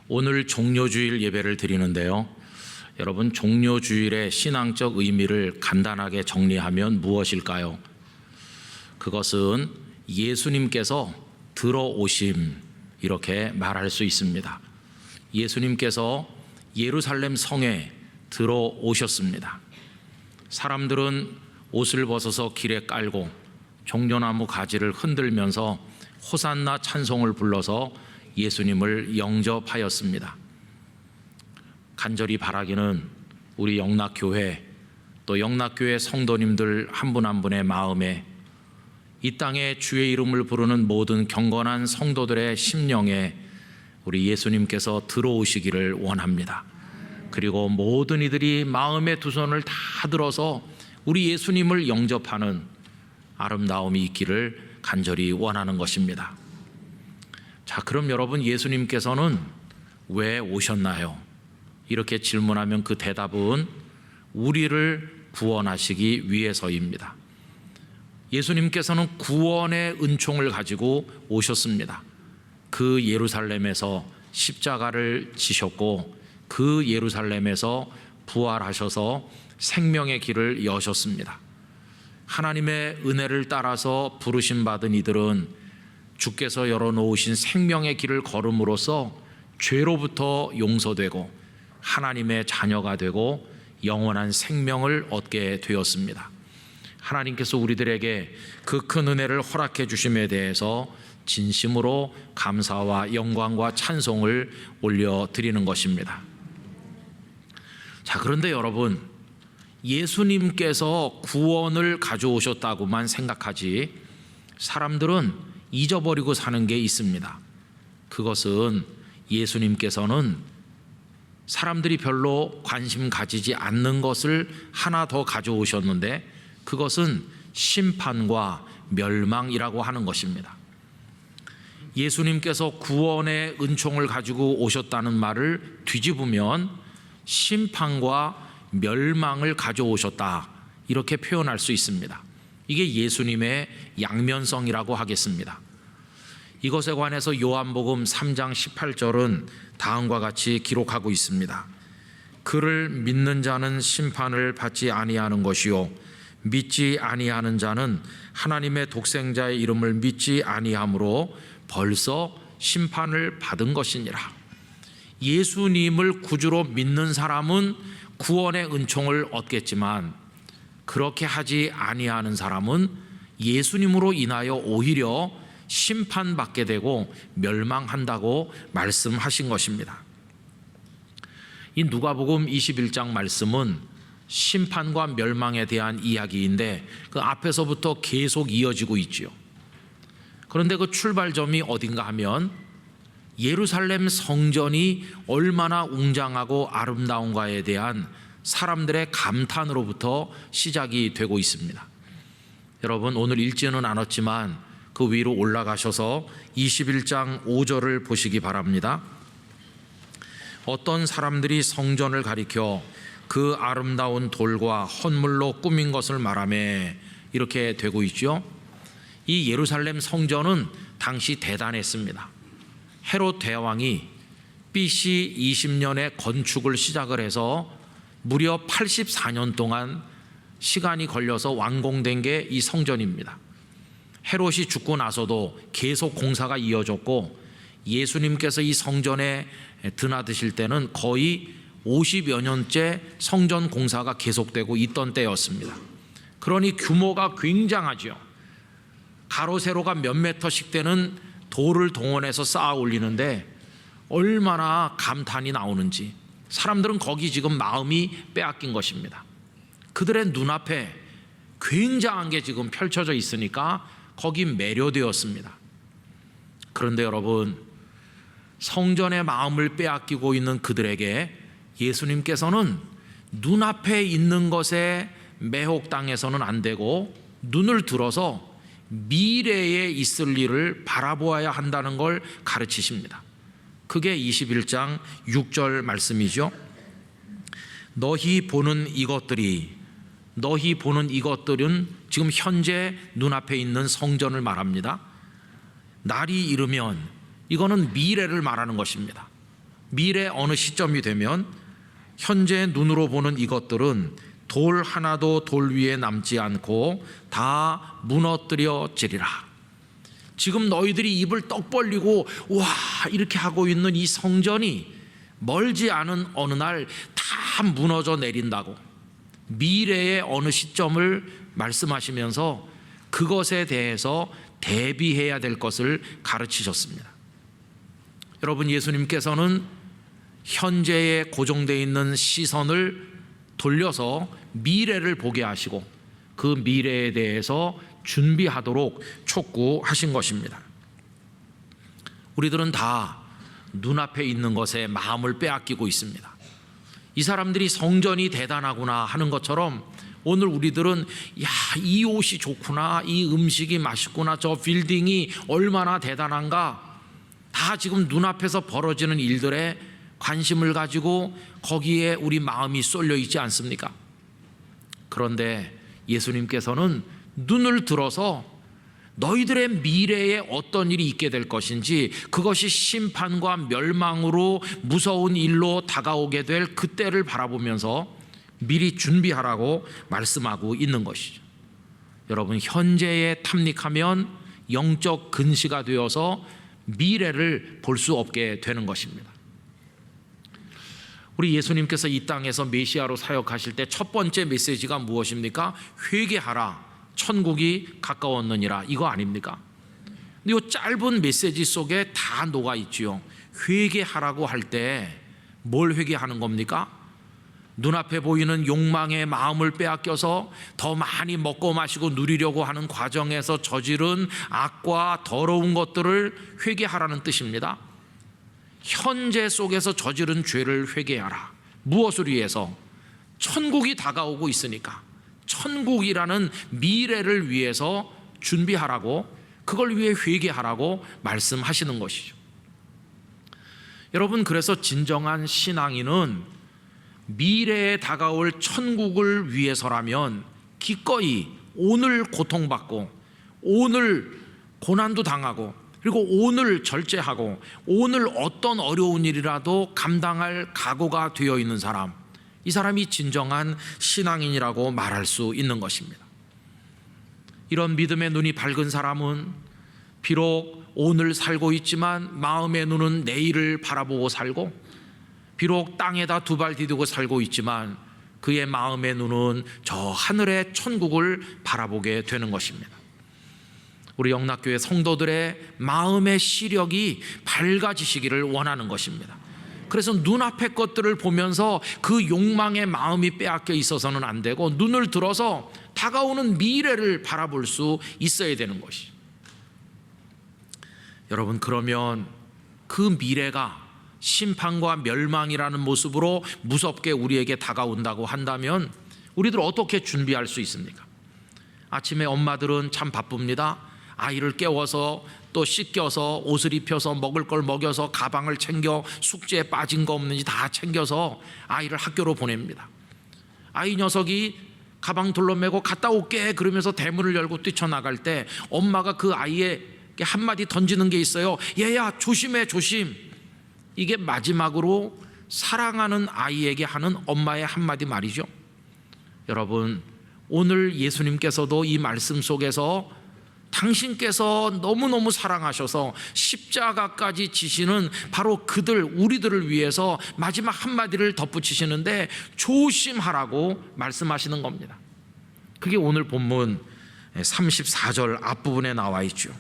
오늘 종료주일 예배를 드리는데요. 여러분, 종료주일의 신앙적 의미를 간단하게 정리하면 무엇일까요? 그것은 예수님께서 들어오심, 이렇게 말할 수 있습니다. 예수님께서 예루살렘 성에 들어오셨습니다. 사람들은 옷을 벗어서 길에 깔고 종려나무 가지를 흔들면서 호산나 찬송을 불러서 예수님을 영접하였습니다. 간절히 바라기는 우리 영락교회, 또 영락교회 성도님들 한 분 한 분의 마음에, 이 땅에 주의 이름을 부르는 모든 경건한 성도들의 심령에 우리 예수님께서 들어오시기를 원합니다. 그리고 모든 이들이 마음의 두 손을 다 들어서 우리 예수님을 영접하는 아름다움이 있기를 간절히 원하는 것입니다. 자, 그럼 여러분, 예수님께서는 왜 오셨나요? 이렇게 질문하면 그 대답은 우리를 구원하시기 위해서입니다. 예수님께서는 구원의 은총을 가지고 오셨습니다. 그 예루살렘에서 십자가를 지셨고 그 예루살렘에서 부활하셔서 생명의 길을 여셨습니다. 하나님의 은혜를 따라서 부르심 받은 이들은 주께서 열어놓으신 생명의 길을 걸음으로써 죄로부터 용서되고 하나님의 자녀가 되고 영원한 생명을 얻게 되었습니다. 하나님께서 우리들에게 그 큰 은혜를 허락해 주심에 대해서 진심으로 감사와 영광과 찬송을 올려드리는 것입니다. 자, 그런데 여러분, 예수님께서 구원을 가져오셨다고만 생각하지 사람들은 잊어버리고 사는 게 있습니다. 그것은 예수님께서는 사람들이 별로 관심 가지지 않는 것을 하나 더 가져오셨는데, 그것은 심판과 멸망이라고 하는 것입니다. 예수님께서 구원의 은총을 가지고 오셨다는 말을 뒤집으면 심판과 멸망을 가져오셨다, 이렇게 표현할 수 있습니다. 이게 예수님의 양면성이라고 하겠습니다. 이것에 관해서 요한복음 3장 18절은 다음과 같이 기록하고 있습니다. 그를 믿는 자는 심판을 받지 아니하는 것이요 믿지 아니하는 자는 하나님의 독생자의 이름을 믿지 아니함으로 벌써 심판을 받은 것이니라. 예수님을 구주로 믿는 사람은 구원의 은총을 얻겠지만 그렇게 하지 아니하는 사람은 예수님으로 인하여 오히려 심판받게 되고 멸망한다고 말씀하신 것입니다. 이 누가복음 21장 말씀은 심판과 멸망에 대한 이야기인데 그 앞에서부터 계속 이어지고 있지요. 그런데 그 출발점이 어딘가 하면 예루살렘 성전이 얼마나 웅장하고 아름다운가에 대한 사람들의 감탄으로부터 시작이 되고 있습니다. 여러분, 오늘 읽지는 않았지만 그 위로 올라가셔서 21장 5절을 보시기 바랍니다. 어떤 사람들이 성전을 가리켜 그 아름다운 돌과 헌물로 꾸민 것을 말하며, 이렇게 되고 있죠. 이 예루살렘 성전은 당시 대단했습니다. 헤롯 대왕이 BC 20년에 건축을 시작을 해서 무려 84년 동안 시간이 걸려서 완공된 게 이 성전입니다. 헤롯이 죽고 나서도 계속 공사가 이어졌고 예수님께서 이 성전에 드나드실 때는 거의 50여 년째 성전 공사가 계속되고 있던 때였습니다. 그러니 규모가 굉장하죠. 가로 세로가 몇 메터씩 되는 돌을 동원해서 쌓아 올리는데 얼마나 감탄이 나오는지 사람들은 거기 지금 마음이 빼앗긴 것입니다. 그들의 눈앞에 굉장한 게 지금 펼쳐져 있으니까 거기 매료되었습니다. 그런데 여러분, 성전의 마음을 빼앗기고 있는 그들에게 예수님께서는 눈앞에 있는 것에 매혹당해서는 안 되고 눈을 들어서 미래에 있을 일을 바라보아야 한다는 걸 가르치십니다. 그게 21장 6절 말씀이죠. 너희 보는 이것들은 지금 현재 눈앞에 있는 성전을 말합니다. 날이 이르면, 이거는 미래를 말하는 것입니다. 미래 어느 시점이 되면 현재 눈으로 보는 이것들은 돌 하나도 돌 위에 남지 않고 다 무너뜨려지리라. 지금 너희들이 입을 떡 벌리고 와 이렇게 하고 있는 이 성전이 멀지 않은 어느 날 다 무너져 내린다고 미래의 어느 시점을 말씀하시면서 그것에 대해서 대비해야 될 것을 가르치셨습니다. 여러분, 예수님께서는 현재에 고정되어 있는 시선을 돌려서 미래를 보게 하시고 그 미래에 대해서 준비하도록 촉구하신 것입니다. 우리들은 다 눈앞에 있는 것에 마음을 빼앗기고 있습니다. 이 사람들이 성전이 대단하구나 하는 것처럼 오늘 우리들은 야, 이 옷이 좋구나, 이 음식이 맛있구나, 저 빌딩이 얼마나 대단한가, 다 지금 눈앞에서 벌어지는 일들에 관심을 가지고 거기에 우리 마음이 쏠려 있지 않습니까? 그런데 예수님께서는 눈을 들어서 너희들의 미래에 어떤 일이 있게 될 것인지, 그것이 심판과 멸망으로 무서운 일로 다가오게 될 그때를 바라보면서 미리 준비하라고 말씀하고 있는 것이죠. 여러분, 현재에 탐닉하면 영적 근시가 되어서 미래를 볼 수 없게 되는 것입니다. 우리 예수님께서 이 땅에서 메시아로 사역하실 때 첫 번째 메시지가 무엇입니까? 회개하라, 천국이 가까웠느니라, 이거 아닙니까? 근데 이 짧은 메시지 속에 다 녹아 있지요. 회개하라고 할 때 뭘 회개하는 겁니까? 눈앞에 보이는 욕망의 마음을 빼앗겨서 더 많이 먹고 마시고 누리려고 하는 과정에서 저지른 악과 더러운 것들을 회개하라는 뜻입니다. 현재 속에서 저지른 죄를 회개하라. 무엇을 위해서? 천국이 다가오고 있으니까. 천국이라는 미래를 위해서 준비하라고, 그걸 위해 회개하라고 말씀하시는 것이죠. 여러분, 그래서 진정한 신앙인은 미래에 다가올 천국을 위해서라면 기꺼이 오늘 고통받고 오늘 고난도 당하고 그리고 오늘 절제하고 오늘 어떤 어려운 일이라도 감당할 각오가 되어 있는 사람, 이 사람이 진정한 신앙인이라고 말할 수 있는 것입니다. 이런 믿음의 눈이 밝은 사람은 비록 오늘 살고 있지만 마음의 눈은 내일을 바라보고 살고, 비록 땅에다 두 발 디디고 살고 있지만 그의 마음의 눈은 저 하늘의 천국을 바라보게 되는 것입니다. 우리 영락교회 성도들의 마음의 시력이 밝아지시기를 원하는 것입니다. 그래서 눈앞의 것들을 보면서 그 욕망의 마음이 빼앗겨 있어서는 안 되고, 눈을 들어서 다가오는 미래를 바라볼 수 있어야 되는 것이죠. 여러분, 그러면 그 미래가 심판과 멸망이라는 모습으로 무섭게 우리에게 다가온다고 한다면 우리들 어떻게 준비할 수 있습니까? 아침에 엄마들은 참 바쁩니다. 아이를 깨워서 또 씻겨서 옷을 입혀서 먹을 걸 먹여서 가방을 챙겨 숙제에 빠진 거 없는지 다 챙겨서 아이를 학교로 보냅니다. 아이 녀석이 가방 둘러매고 갔다 올게 그러면서 대문을 열고 뛰쳐나갈 때 엄마가 그 아이에게 한마디 던지는 게 있어요. 얘야, 조심해, 조심. 이게 마지막으로 사랑하는 아이에게 하는 엄마의 한마디 말이죠. 여러분, 오늘 예수님께서도 이 말씀 속에서 당신께서 너무너무 사랑하셔서 십자가까지 지시는 바로 그들, 우리들을 위해서 마지막 한마디를 덧붙이시는데 조심하라고 말씀하시는 겁니다. 그게 오늘 본문 34절 앞부분에 나와 있죠.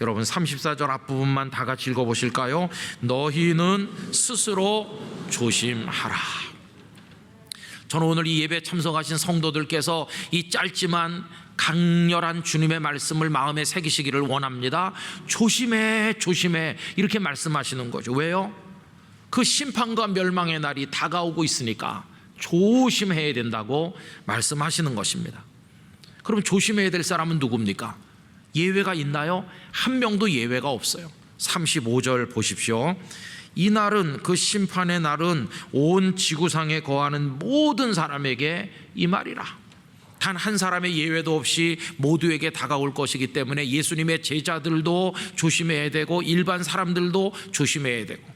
여러분, 34절 앞부분만 다 같이 읽어보실까요? 너희는 스스로 조심하라. 저는 오늘 이 예배 참석하신 성도들께서 이 짧지만 강렬한 주님의 말씀을 마음에 새기시기를 원합니다. 조심해, 조심해, 이렇게 말씀하시는 거죠. 왜요? 그 심판과 멸망의 날이 다가오고 있으니까 조심해야 된다고 말씀하시는 것입니다. 그럼 조심해야 될 사람은 누굽니까? 예외가 있나요? 한 명도 예외가 없어요. 35절 보십시오. 이 날은, 그 심판의 날은 온 지구상에 거하는 모든 사람에게 이 말이라. 단 한 사람의 예외도 없이 모두에게 다가올 것이기 때문에 예수님의 제자들도 조심해야 되고 일반 사람들도 조심해야 되고,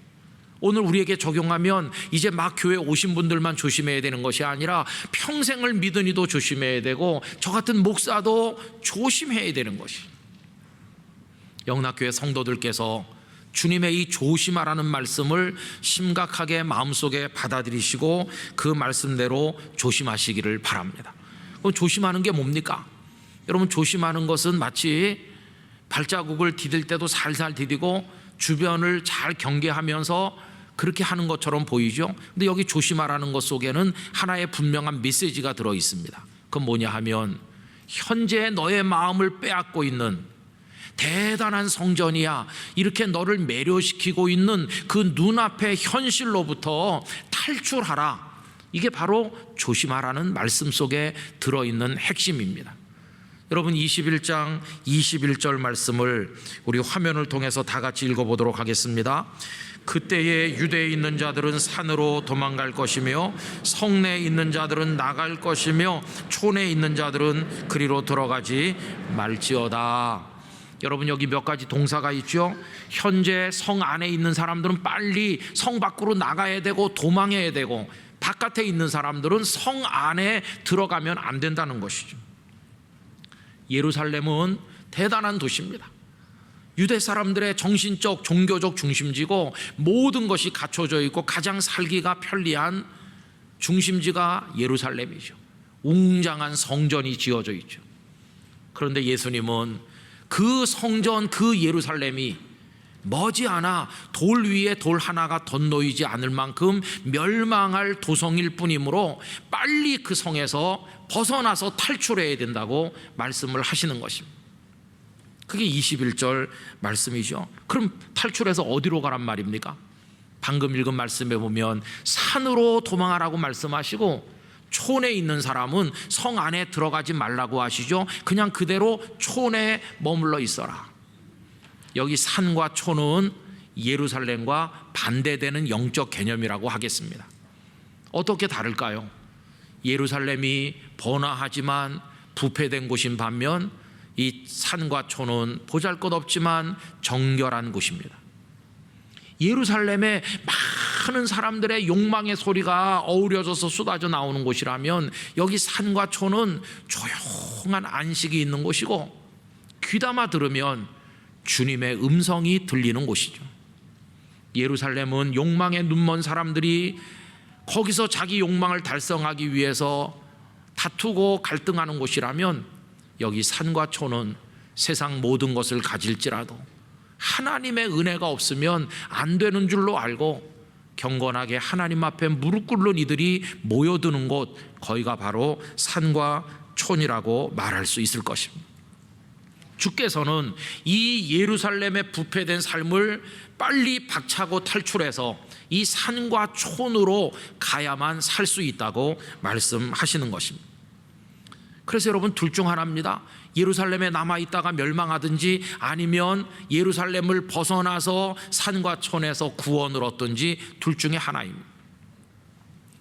오늘 우리에게 적용하면 이제 막 교회 오신 분들만 조심해야 되는 것이 아니라 평생을 믿은 이도 조심해야 되고 저 같은 목사도 조심해야 되는 것이. 영락교회 성도들께서 주님의 이 조심하라는 말씀을 심각하게 마음속에 받아들이시고 그 말씀대로 조심하시기를 바랍니다. 그럼 조심하는 게 뭡니까? 여러분, 조심하는 것은 마치 발자국을 디딜 때도 살살 디디고 주변을 잘 경계하면서 그렇게 하는 것처럼 보이죠. 근데 여기 조심하라는 것 속에는 하나의 분명한 메시지가 들어 있습니다. 그건 뭐냐 하면 현재 너의 마음을 빼앗고 있는 대단한 성전이야, 이렇게 너를 매료시키고 있는 그 눈앞의 현실로부터 탈출하라. 이게 바로 조심하라는 말씀 속에 들어있는 핵심입니다. 여러분, 21장 21절 말씀을 우리 화면을 통해서 다 같이 읽어보도록 하겠습니다. 그때에 유대에 있는 자들은 산으로 도망갈 것이며 성내에 있는 자들은 나갈 것이며 촌에 있는 자들은 그리로 들어가지 말지어다. 여러분, 여기 몇 가지 동사가 있죠. 현재 성 안에 있는 사람들은 빨리 성 밖으로 나가야 되고 도망해야 되고, 바깥에 있는 사람들은 성 안에 들어가면 안 된다는 것이죠. 예루살렘은 대단한 도시입니다. 유대 사람들의 정신적, 종교적 중심지고 모든 것이 갖춰져 있고 가장 살기가 편리한 중심지가 예루살렘이죠. 웅장한 성전이 지어져 있죠. 그런데 예수님은 그 성전, 그 예루살렘이 머지않아 돌 위에 돌 하나가 덧놓이지 않을 만큼 멸망할 도성일 뿐이므로 빨리 그 성에서 벗어나서 탈출해야 된다고 말씀을 하시는 것입니다. 그게 21절 말씀이죠. 그럼 탈출해서 어디로 가란 말입니까? 방금 읽은 말씀에 보면 산으로 도망하라고 말씀하시고, 촌에 있는 사람은 성 안에 들어가지 말라고 하시죠. 그냥 그대로 촌에 머물러 있어라. 여기 산과 촌은 예루살렘과 반대되는 영적 개념이라고 하겠습니다. 어떻게 다를까요? 예루살렘이 번화하지만 부패된 곳인 반면 이 산과 촌은 보잘것없지만 정결한 곳입니다. 예루살렘에 많은 사람들의 욕망의 소리가 어우러져서 쏟아져 나오는 곳이라면, 여기 산과 촌은 조용한 안식이 있는 곳이고 귀담아 들으면 주님의 음성이 들리는 곳이죠. 예루살렘은 욕망에 눈먼 사람들이 거기서 자기 욕망을 달성하기 위해서 다투고 갈등하는 곳이라면, 여기 산과 촌은 세상 모든 것을 가질지라도 하나님의 은혜가 없으면 안 되는 줄로 알고 경건하게 하나님 앞에 무릎 꿇는 이들이 모여드는 곳, 거기가 바로 산과 촌이라고 말할 수 있을 것입니다. 주께서는 이 예루살렘의 부패된 삶을 빨리 박차고 탈출해서 이 산과 촌으로 가야만 살 수 있다고 말씀하시는 것입니다. 그래서 여러분, 둘 중 하나입니다. 예루살렘에 남아있다가 멸망하든지, 아니면 예루살렘을 벗어나서 산과 촌에서 구원을 얻든지, 둘 중에 하나입니다.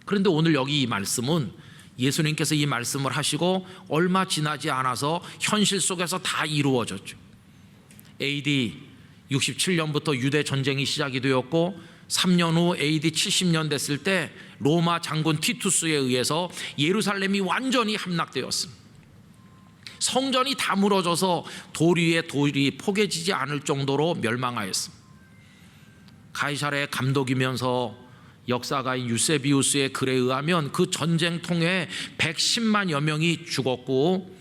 그런데 오늘 여기 이 말씀은 예수님께서 이 말씀을 하시고 얼마 지나지 않아서 현실 속에서 다 이루어졌죠. AD 67년부터 유대 전쟁이 시작이 되었고 3년 후 AD 70년 됐을 때 로마 장군 티투스에 의해서 예루살렘이 완전히 함락되었습니다. 성전이 다 무너져서 돌 위에 돌이 포개지지 않을 정도로 멸망하였습니다. 가이사랴의 감독이면서 역사가인 유세비우스의 글에 의하면 그 전쟁통에 110만여 명이 죽었고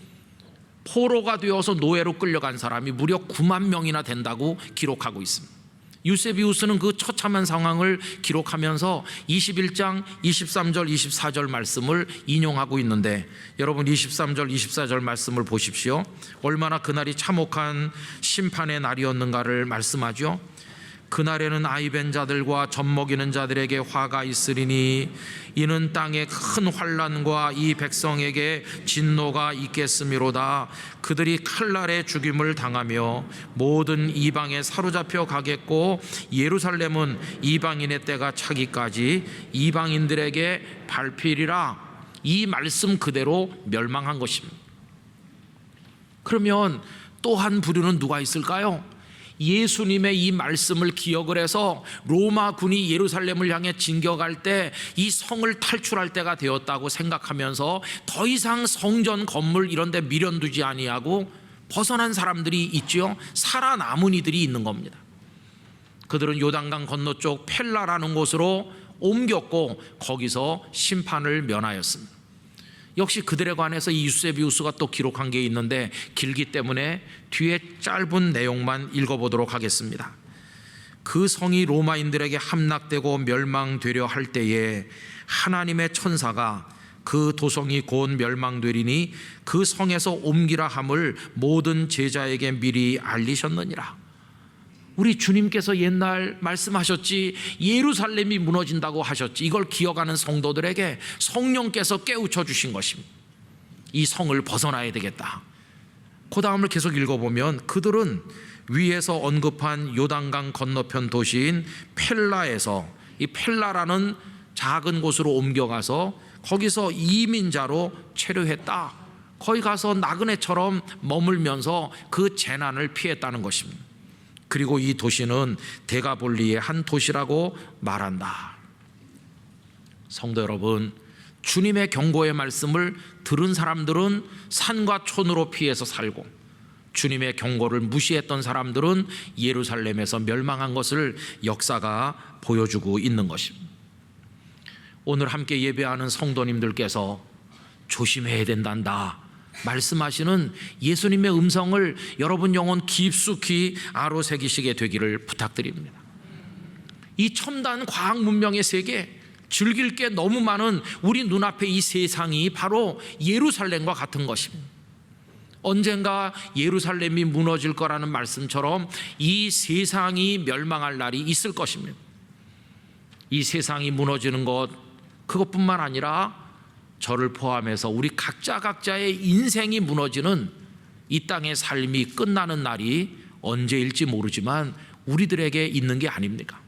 포로가 되어서 노예로 끌려간 사람이 무려 9만 명이나 된다고 기록하고 있습니다. 유세비우스는 그 처참한 상황을 기록하면서 21장 23절 24절 말씀을 인용하고 있는데, 여러분 23절 24절 말씀을 보십시오. 얼마나 그날이 참혹한 심판의 날이었는가를 말씀하죠. 그날에는 아이벤 자들과 젖먹이는 자들에게 화가 있으리니 이는 땅에 큰 환난과 이 백성에게 진노가 있겠음이로다. 그들이 칼날에 죽임을 당하며 모든 이방에 사로잡혀 가겠고 예루살렘은 이방인의 때가 차기까지 이방인들에게 밟히리라. 이 말씀 그대로 멸망한 것입니다. 그러면 또 한 부류는 누가 있을까요? 예수님의 이 말씀을 기억을 해서 로마 군이 예루살렘을 향해 진격할 때 이 성을 탈출할 때가 되었다고 생각하면서 더 이상 성전 건물 이런 데 미련두지 아니하고 벗어난 사람들이 있지요. 살아남은 이들이 있는 겁니다. 그들은 요단강 건너쪽 펠라라는 곳으로 옮겼고 거기서 심판을 면하였습니다. 역시 그들에 관해서 이 유세비우스가 또 기록한 게 있는데 길기 때문에 뒤에 짧은 내용만 읽어보도록 하겠습니다. 그 성이 로마인들에게 함락되고 멸망되려 할 때에 하나님의 천사가 그 도성이 곧 멸망되리니 그 성에서 옮기라 함을 모든 제자에게 미리 알리셨느니라. 우리 주님께서 옛날 말씀하셨지, 예루살렘이 무너진다고 하셨지. 이걸 기억하는 성도들에게 성령께서 깨우쳐 주신 것입니다. 이 성을 벗어나야 되겠다. 그 다음을 계속 읽어보면 그들은 위에서 언급한 요단강 건너편 도시인 펠라에서, 이 펠라라는 작은 곳으로 옮겨가서 거기서 이민자로 체류했다. 거기 가서 나그네처럼 머물면서 그 재난을 피했다는 것입니다. 그리고 이 도시는 데가볼리의 한 도시라고 말한다. 성도 여러분, 주님의 경고의 말씀을 들은 사람들은 산과 촌으로 피해서 살고, 주님의 경고를 무시했던 사람들은 예루살렘에서 멸망한 것을 역사가 보여주고 있는 것입니다. 오늘 함께 예배하는 성도님들께서 조심해야 된단다 말씀하시는 예수님의 음성을 여러분 영혼 깊숙이 아로새기시게 되기를 부탁드립니다. 이 첨단 과학 문명의 세계, 즐길 게 너무 많은 우리 눈앞에 이 세상이 바로 예루살렘과 같은 것입니다. 언젠가 예루살렘이 무너질 거라는 말씀처럼 이 세상이 멸망할 날이 있을 것입니다. 이 세상이 무너지는 것, 그것뿐만 아니라 저를 포함해서 우리 각자의 인생이 무너지는, 이 땅의 삶이 끝나는 날이 언제일지 모르지만 우리들에게 있는 게 아닙니까?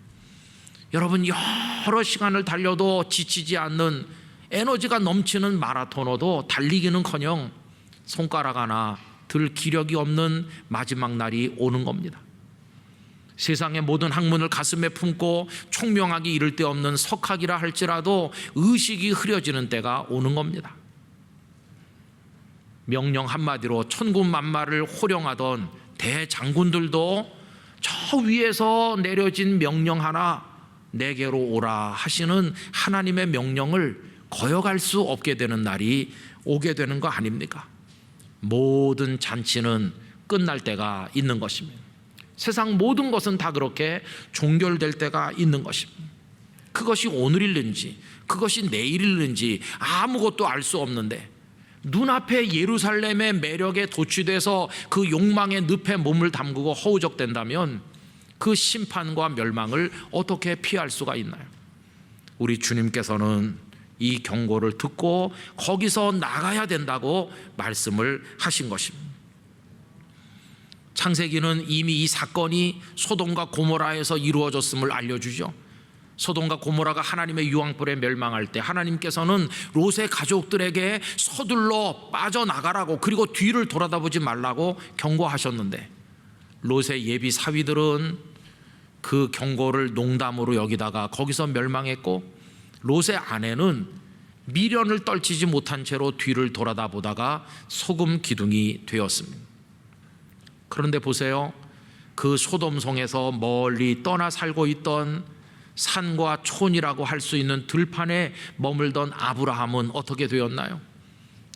여러분, 여러 시간을 달려도 지치지 않는 에너지가 넘치는 마라토너도 달리기는커녕 손가락 하나 들 기력이 없는 마지막 날이 오는 겁니다. 세상의 모든 학문을 가슴에 품고 총명하기 이를 데 없는 석학이라 할지라도 의식이 흐려지는 때가 오는 겁니다. 명령 한마디로 천군만마를 호령하던 대장군들도 저 위에서 내려진 명령 하나, 내게로 오라 하시는 하나님의 명령을 거역할 수 없게 되는 날이 오게 되는 거 아닙니까? 모든 잔치는 끝날 때가 있는 것입니다. 세상 모든 것은 다 그렇게 종결될 때가 있는 것입니다. 그것이 오늘일는지 그것이 내일일는지 아무것도 알 수 없는데, 눈앞에 예루살렘의 매력에 도취돼서 그 욕망의 늪에 몸을 담그고 허우적댄다면 그 심판과 멸망을 어떻게 피할 수가 있나요? 우리 주님께서는 이 경고를 듣고 거기서 나가야 된다고 말씀을 하신 것입니다. 창세기는 이미 이 사건이 소돔과 고모라에서 이루어졌음을 알려주죠. 소돔과 고모라가 하나님의 유황불에 멸망할 때 하나님께서는 롯의 가족들에게 서둘러 빠져나가라고, 그리고 뒤를 돌아다보지 말라고 경고하셨는데, 롯의 예비 사위들은 그 경고를 농담으로 여기다가 거기서 멸망했고, 롯의 아내는 미련을 떨치지 못한 채로 뒤를 돌아다보다가 소금 기둥이 되었습니다. 그런데 보세요, 그 소돔성에서 멀리 떠나 살고 있던 산과 촌이라고 할 수 있는 들판에 머물던 아브라함은 어떻게 되었나요?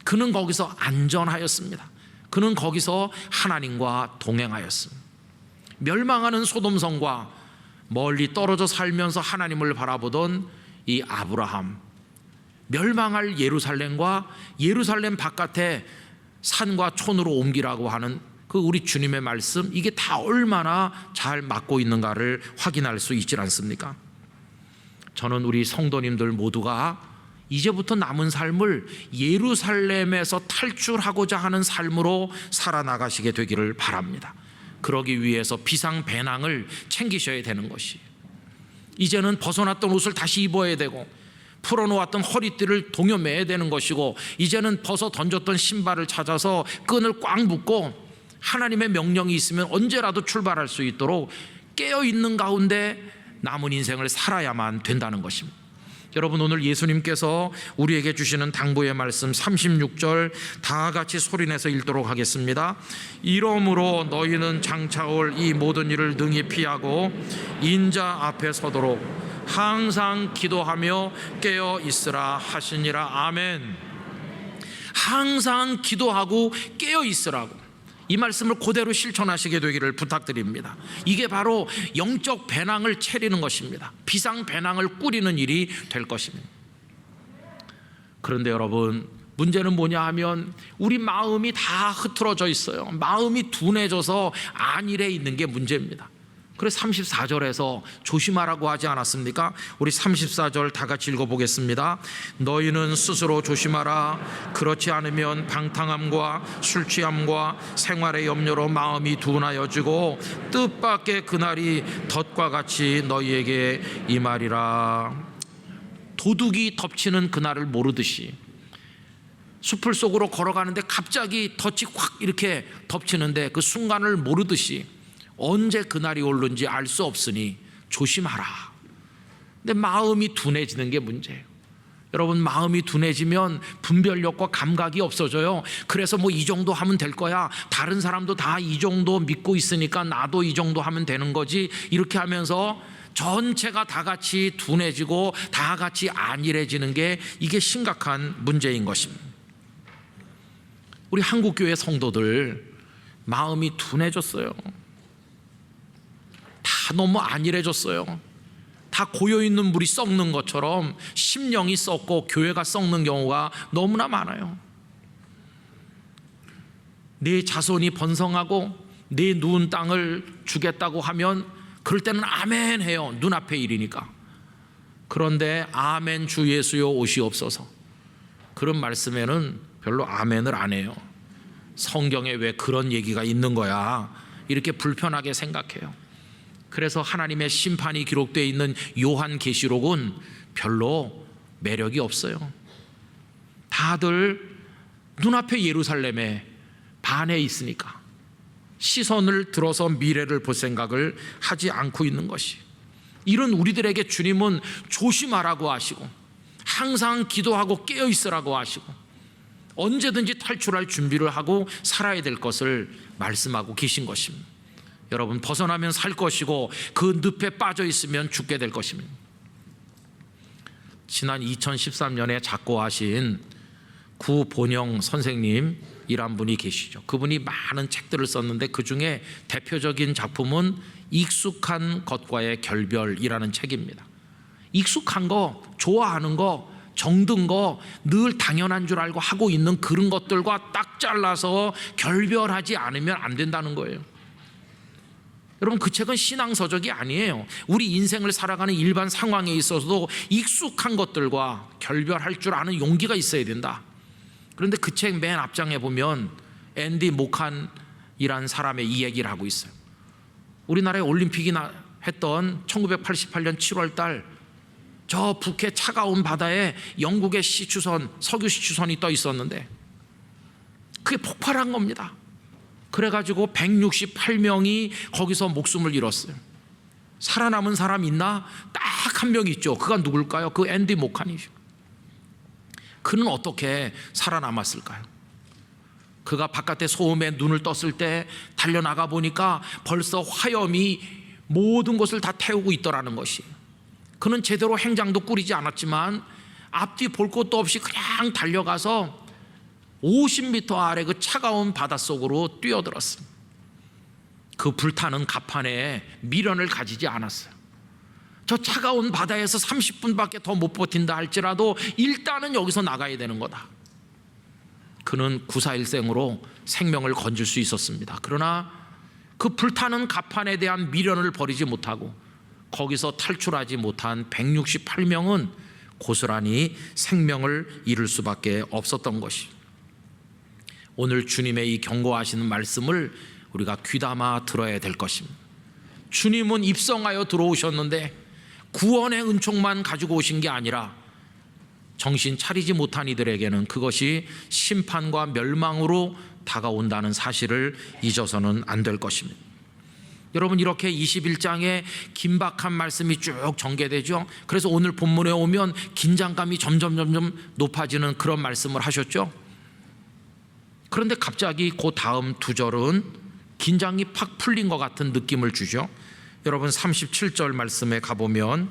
그는 거기서 안전하였습니다. 그는 거기서 하나님과 동행하였습니다. 멸망하는 소돔성과 멀리 떨어져 살면서 하나님을 바라보던 이 아브라함, 멸망할 예루살렘과 예루살렘 바깥에 산과 촌으로 옮기라고 하는 그 우리 주님의 말씀, 이게 다 얼마나 잘 맞고 있는가를 확인할 수 있지 않습니까? 저는 우리 성도님들 모두가 이제부터 남은 삶을 예루살렘에서 탈출하고자 하는 삶으로 살아나가시게 되기를 바랍니다. 그러기 위해서 비상배낭을 챙기셔야 되는 것이, 이제는 벗어났던 옷을 다시 입어야 되고 풀어놓았던 허리띠를 동여매야 되는 것이고, 이제는 벗어 던졌던 신발을 찾아서 끈을 꽉 묶고 하나님의 명령이 있으면 언제라도 출발할 수 있도록 깨어있는 가운데 남은 인생을 살아야만 된다는 것입니다. 여러분, 오늘 예수님께서 우리에게 주시는 당부의 말씀 36절 다 같이 소리내서 읽도록 하겠습니다. 이러므로 너희는 장차올 이 모든 일을 능히 피하고 인자 앞에 서도록 항상 기도하며 깨어 있으라 하시니라. 아멘. 항상 기도하고 깨어 있으라고, 이 말씀을 그대로 실천하시게 되기를 부탁드립니다. 이게 바로 영적 배낭을 차리는 것입니다. 비상 배낭을 꾸리는 일이 될 것입니다. 그런데 여러분, 문제는 뭐냐 하면 우리 마음이 다 흐트러져 있어요. 마음이 둔해져서 안일해 있는 게 문제입니다. 그래서 34절에서 조심하라고 하지 않았습니까? 우리 34절 다 같이 읽어보겠습니다. 너희는 스스로 조심하라. 그렇지 않으면 방탕함과 술취함과 생활의 염려로 마음이 둔하여지고 뜻밖의 그날이 덫과 같이 너희에게 임하리라. 도둑이 덮치는 그날을 모르듯이 숲을 속으로 걸어가는데 갑자기 덫이 확 이렇게 덮치는데 그 순간을 모르듯이 언제 그날이 올는지 알 수 없으니 조심하라. 근데 마음이 둔해지는 게 문제예요. 여러분, 마음이 둔해지면 분별력과 감각이 없어져요. 그래서 뭐 이 정도 하면 될 거야, 다른 사람도 다 이 정도 믿고 있으니까 나도 이 정도 하면 되는 거지, 이렇게 하면서 전체가 다 같이 둔해지고 다 같이 안일해지는 게, 이게 심각한 문제인 것입니다. 우리 한국교회 성도들 마음이 둔해졌어요. 다 너무 안일해졌어요. 다 고여있는 물이 썩는 것처럼 심령이 썩고 교회가 썩는 경우가 너무나 많아요. 내 자손이 번성하고 내 누운 땅을 주겠다고 하면 그럴 때는 아멘 해요. 눈앞의 일이니까. 그런데 아멘 주 예수여 오시옵소서, 그런 말씀에는 별로 아멘을 안 해요. 성경에 왜 그런 얘기가 있는 거야, 이렇게 불편하게 생각해요. 그래서 하나님의 심판이 기록되어 있는 요한계시록은 별로 매력이 없어요. 다들 눈앞에 예루살렘에 반해 있으니까 시선을 들어서 미래를 볼 생각을 하지 않고 있는 것이, 이런 우리들에게 주님은 조심하라고 하시고 항상 기도하고 깨어 있으라고 하시고 언제든지 탈출할 준비를 하고 살아야 될 것을 말씀하고 계신 것입니다. 여러분, 벗어나면 살 것이고 그 늪에 빠져 있으면 죽게 될 것입니다. 지난 2013년에 작고하신 구본영 선생님이란 분이 계시죠. 그분이 많은 책들을 썼는데 그 중에 대표적인 작품은 익숙한 것과의 결별이라는 책입니다. 익숙한 거, 좋아하는 거, 정든 거, 늘 당연한 줄 알고 하고 있는 그런 것들과 딱 잘라서 결별하지 않으면 안 된다는 거예요. 여러분, 그 책은 신앙서적이 아니에요. 우리 인생을 살아가는 일반 상황에 있어서도 익숙한 것들과 결별할 줄 아는 용기가 있어야 된다. 그런데 그 책 맨 앞장에 보면 앤디 모칸이라는 사람의 이 얘기를 하고 있어요. 우리나라에 올림픽이 했던 1988년 7월 달, 저 북해 차가운 바다에 영국의 시추선, 석유 시추선이 떠 있었는데 그게 폭발한 겁니다. 그래가지고 168명이 거기서 목숨을 잃었어요. 살아남은 사람 있나? 딱 한 명 있죠. 그가 누굴까요? 그 앤디 모칸이죠. 그는 어떻게 살아남았을까요? 그가 바깥에 소음에 눈을 떴을 때 달려나가 보니까 벌써 화염이 모든 것을 다 태우고 있더라는 것이, 그는 제대로 행장도 꾸리지 않았지만 앞뒤 볼 것도 없이 그냥 달려가서 50m 아래 그 차가운 바닷속으로 뛰어들었습니다. 그 불타는 갑판에 미련을 가지지 않았어요. 저 차가운 바다에서 30분밖에 더 못 버틴다 할지라도 일단은 여기서 나가야 되는 거다. 그는 구사일생으로 생명을 건질 수 있었습니다. 그러나 그 불타는 갑판에 대한 미련을 버리지 못하고 거기서 탈출하지 못한 168명은 고스란히 생명을 잃을 수밖에 없었던 것이, 오늘 주님의 이 경고하시는 말씀을 우리가 귀담아 들어야 될 것입니다. 주님은 입성하여 들어오셨는데 구원의 은총만 가지고 오신 게 아니라 정신 차리지 못한 이들에게는 그것이 심판과 멸망으로 다가온다는 사실을 잊어서는 안 될 것입니다. 여러분, 이렇게 21장에 긴박한 말씀이 쭉 전개되죠. 그래서 오늘 본문에 오면 긴장감이 점점 높아지는 그런 말씀을 하셨죠. 그런데 갑자기 그 다음 두 절은 긴장이 팍 풀린 것 같은 느낌을 주죠. 여러분, 37절 말씀에 가보면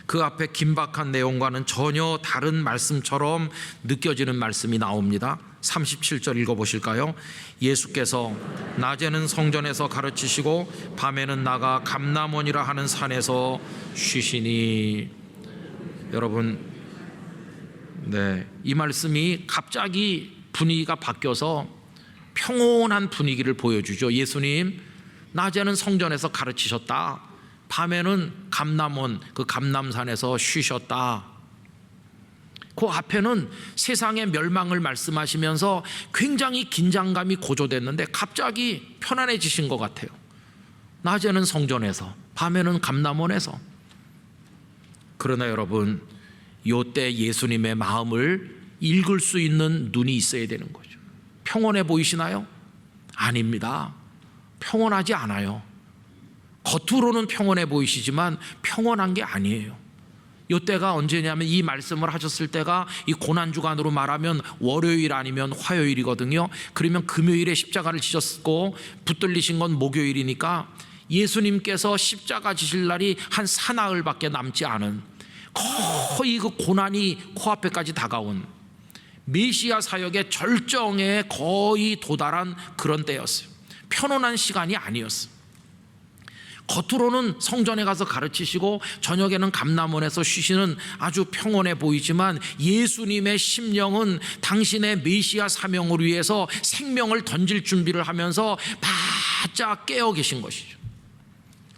그 앞에 긴박한 내용과는 전혀 다른 말씀처럼 느껴지는 말씀이 나옵니다. 37절 읽어보실까요? 예수께서 낮에는 성전에서 가르치시고 밤에는 나가 감람원이라 하는 산에서 쉬시니. 여러분, 이 말씀이 갑자기 분위기가 바뀌어서 평온한 분위기를 보여주죠. 예수님 낮에는 성전에서 가르치셨다, 밤에는 감람원, 그 감람산에서 쉬셨다. 그 앞에는 세상의 멸망을 말씀하시면서 굉장히 긴장감이 고조됐는데 갑자기 편안해지신 것 같아요. 낮에는 성전에서, 밤에는 감람원에서. 그러나 여러분, 이때 예수님의 마음을 읽을 수 있는 눈이 있어야 되는 거죠. 평온해 보이시나요? 아닙니다. 평온하지 않아요. 겉으로는 평온해 보이시지만 평온한 게 아니에요. 이때가 언제냐면 이 말씀을 하셨을 때가 이 고난주간으로 말하면 월요일 아니면 화요일이거든요. 그러면 금요일에 십자가를 지셨고 붙들리신 건 목요일이니까 예수님께서 십자가 지실 날이 한 사나흘밖에 남지 않은, 거의 그 고난이 코앞에까지 다가온 메시아 사역의 절정에 거의 도달한 그런 때였어요. 편안한 시간이 아니었어요. 겉으로는 성전에 가서 가르치시고 저녁에는 감람원에서 쉬시는 아주 평온해 보이지만 예수님의 심령은 당신의 메시아 사명을 위해서 생명을 던질 준비를 하면서 바짝 깨어 계신 것이죠.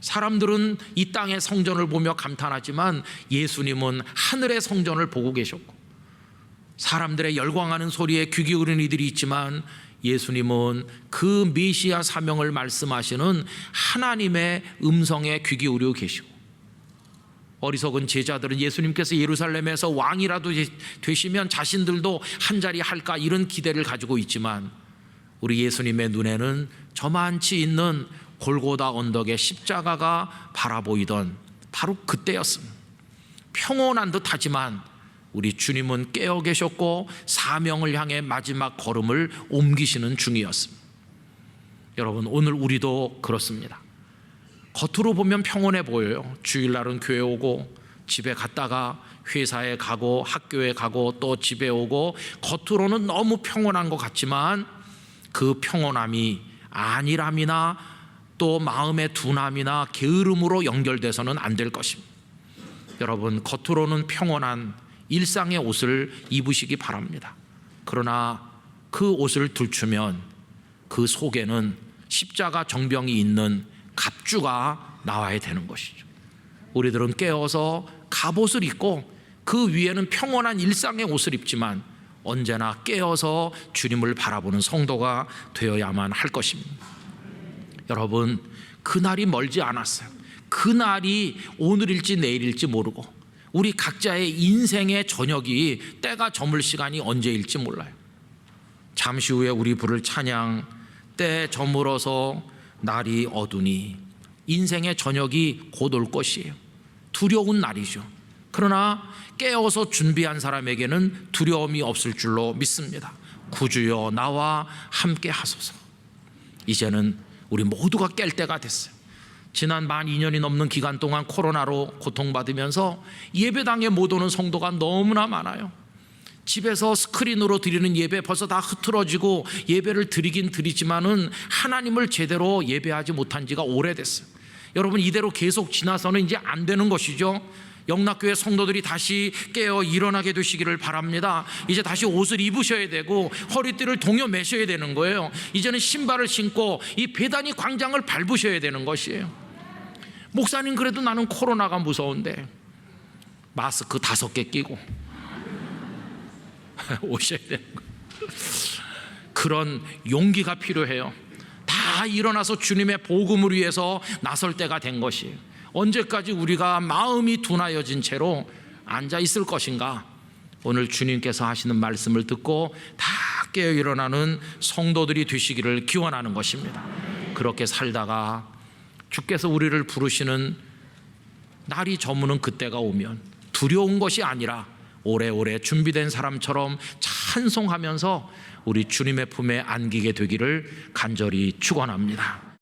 사람들은 이 땅의 성전을 보며 감탄하지만 예수님은 하늘의 성전을 보고 계셨고, 사람들의 열광하는 소리에 귀 기울이는 이들이 있지만 예수님은 그 메시아 사명을 말씀하시는 하나님의 음성에 귀 기울이고 계시고, 어리석은 제자들은 예수님께서 예루살렘에서 왕이라도 되시면 자신들도 한 자리 할까 이런 기대를 가지고 있지만 우리 예수님의 눈에는 저만치 있는 골고다 언덕의 십자가가 바라보이던 바로 그때였습니다. 평온한 듯하지만 우리 주님은 깨어 계셨고 사명을 향해 마지막 걸음을 옮기시는 중이었습니다. 여러분, 오늘 우리도 그렇습니다. 겉으로 보면 평온해 보여요. 주일날은 교회 오고 집에 갔다가 회사에 가고 학교에 가고 또 집에 오고 겉으로는 너무 평온한 것 같지만 그 평온함이 안일함이나 또 마음의 둔함이나 게으름으로 연결돼서는 안 될 것입니다. 여러분, 겉으로는 평온한 일상의 옷을 입으시기 바랍니다. 그러나 그 옷을 들추면 그 속에는 십자가 정병이 있는 갑주가 나와야 되는 것이죠. 우리들은 깨어서 갑옷을 입고 그 위에는 평온한 일상의 옷을 입지만 언제나 깨어서 주님을 바라보는 성도가 되어야만 할 것입니다. 여러분, 그날이 멀지 않았어요. 그날이 오늘일지 내일일지 모르고 우리 각자의 인생의 저녁이 때가 저물 시간이 언제일지 몰라요. 잠시 후에 우리 부를 찬양, 때 저물어서 날이 어두니. 인생의 저녁이 곧 올 것이에요. 두려운 날이죠. 그러나 깨어서 준비한 사람에게는 두려움이 없을 줄로 믿습니다. 구주여 나와 함께 하소서. 이제는 우리 모두가 깰 때가 됐어요. 지난 만 2년이 넘는 기간 동안 코로나로 고통받으면서 예배당에 못 오는 성도가 너무나 많아요. 집에서 스크린으로 드리는 예배 벌써 다 흐트러지고 예배를 드리긴 드리지만은 하나님을 제대로 예배하지 못한 지가 오래됐어요. 여러분, 이대로 계속 지나서는 이제 안 되는 것이죠. 영락교회 성도들이 다시 깨어 일어나게 되시기를 바랍니다. 이제 다시 옷을 입으셔야 되고 허리띠를 동여 매셔야 되는 거예요. 이제는 신발을 신고 이 배단위 광장을 밟으셔야 되는 것이에요. 목사님, 그래도 나는 코로나가 무서운데 마스크 5개 끼고 오셔야 되는 거예요. 그런 용기가 필요해요. 다 일어나서 주님의 복음을 위해서 나설 때가 된 것이에요. 언제까지 우리가 마음이 둔하여진 채로 앉아 있을 것인가? 오늘 주님께서 하시는 말씀을 듣고 다 딱 깨어 일어나는 성도들이 되시기를 기원하는 것입니다. 그렇게 살다가 주께서 우리를 부르시는 날이 저무는 그때가 오면 두려운 것이 아니라 오래오래 준비된 사람처럼 찬송하면서 우리 주님의 품에 안기게 되기를 간절히 축원합니다.